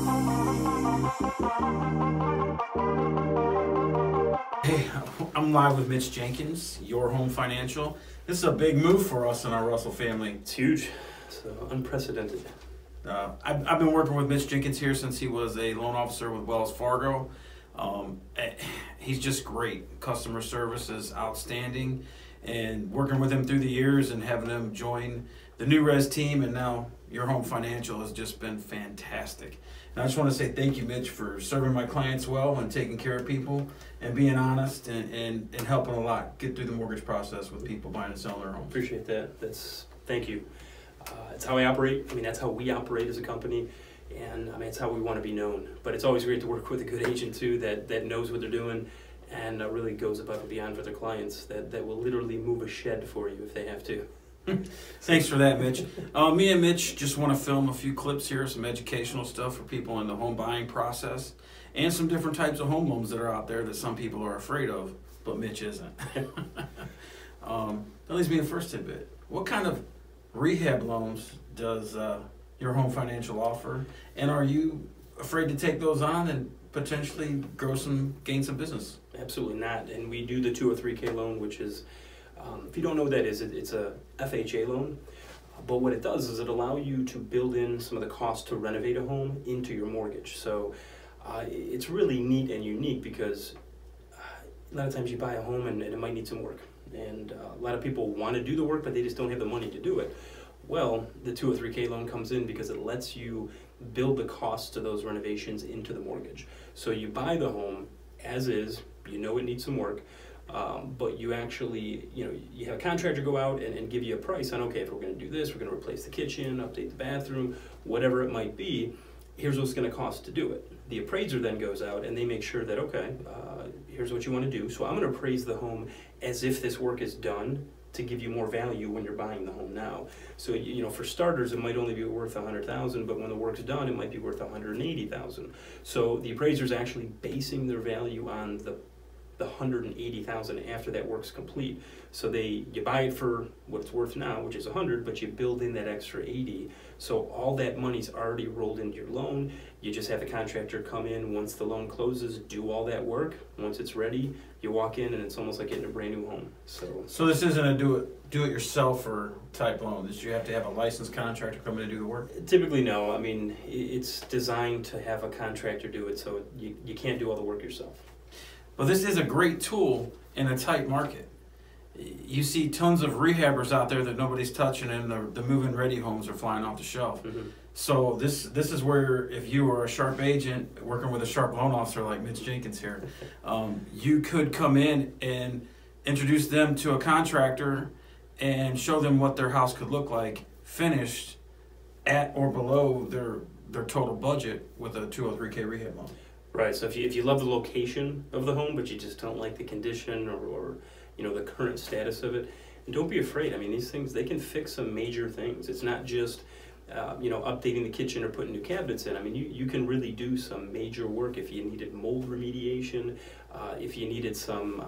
Hey, I'm live with Mitch Jenkins, Your Home Financial. This is a big move for us in our Russell family. It's huge. It's unprecedented. I've been working with Mitch Jenkins here since he was a loan officer with Wells Fargo. He's just great. Customer service is outstanding. And working with him through the years and having him join the New Res team and now Your Home Financial has just been fantastic. And I just want to say thank you, Mitch, for serving my clients well and taking care of people and being honest and helping a lot get through the mortgage process with people buying and selling their homes. Appreciate that. Thank you. It's how I operate. I mean, that's how we operate as a company. And I mean, it's how we want to be known. But it's always great to work with a good agent too that knows what they're doing and really goes above and beyond for their clients, that will literally move a shed for you if they have to. Thanks for that, Mitch. Me and Mitch just want to film a few clips here, some educational stuff for people in the home buying process, and some different types of home loans that are out there that some people are afraid of, but Mitch isn't. That leads me to the first tidbit. What kind of rehab loans does Your Home Financial offer, and are you afraid to take those on and potentially gain some business? Absolutely not. And we do the 2 or 3K loan, which is, if you don't know what that is, it's a FHA loan. But what it does is it allows you to build in some of the cost to renovate a home into your mortgage. So it's really neat and unique because a lot of times you buy a home and it might need some work. And a lot of people want to do the work, but they just don't have the money to do it. Well, the 2 or 3K loan comes in because it lets you build the costs of those renovations into the mortgage. So you buy the home as is, you know it needs some work, but you actually, you have a contractor go out and give you a price on, okay, if we're going to do this, we're going to replace the kitchen, update the bathroom, whatever it might be, here's what it's going to cost to do it. The appraiser then goes out and they make sure that, okay, here's what you want to do. So I'm going to appraise the home as if this work is done to give you more value when you're buying the home now. So, for starters, it might only be worth $100,000, but when the work's done, it might be worth $180,000. So the appraiser's actually basing their value on the $180,000 after that work's complete. So you buy it for what it's worth now, which is $100, but you build in that extra $80. So all that money's already rolled into your loan. You just have the contractor come in once the loan closes, do all that work. Once it's ready, you walk in and it's almost like getting a brand new home. So this isn't a do-it-yourselfer type loan. You have to have a licensed contractor come in and do the work? Typically, no. I mean, it's designed to have a contractor do it, so you can't do all the work yourself. Well, this is a great tool in a tight market. You see tons of rehabbers out there that nobody's touching, and the move-in ready homes are flying off the shelf. Mm-hmm. So this is where, if you are a sharp agent working with a sharp loan officer like Mitch Jenkins here, you could come in and introduce them to a contractor and show them what their house could look like finished at or below their total budget with a 2 or 3K rehab loan. Right, so if you love the location of the home, but you just don't like the condition or the current status of it, and don't be afraid. I mean, these things, they can fix some major things. It's not just updating the kitchen or putting new cabinets in. I mean, you can really do some major work if you needed mold remediation, if you needed some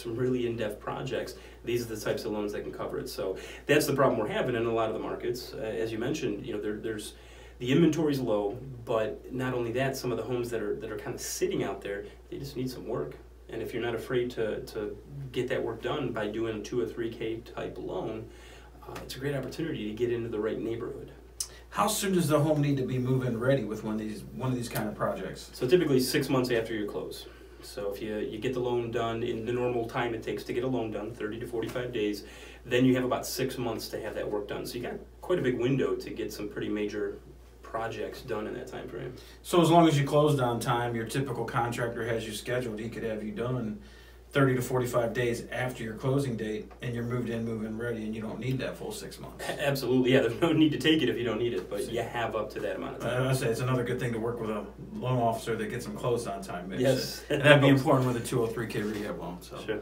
really in-depth projects. These are the types of loans that can cover it. So that's the problem we're having in a lot of the markets. As you mentioned, there's the inventory's low, but not only that, some of the homes that are kind of sitting out there, they just need some work. And if you're not afraid to get that work done by doing a 2 or 3K type loan, it's a great opportunity to get into the right neighborhood. How soon does the home need to be move-in ready with one of these kind of projects? So typically 6 months after you close. So if you get the loan done in the normal time it takes to get a loan done, 30 to 45 days, then you have about 6 months to have that work done. So you got quite a big window to get some pretty major projects done in that time frame. So as long as you closed on time, your typical contractor has you scheduled, he could have you done 30 to 45 days after your closing date, and you're moved in, move-in ready, and you don't need that full 6 months. Absolutely, yeah. There's no need to take it if you don't need it, but you have up to that amount of time. I say it's another good thing to work with a loan officer that gets them closed on time. Mitch. Yes. And that'd be important with a 203K rehab loan. So. Sure.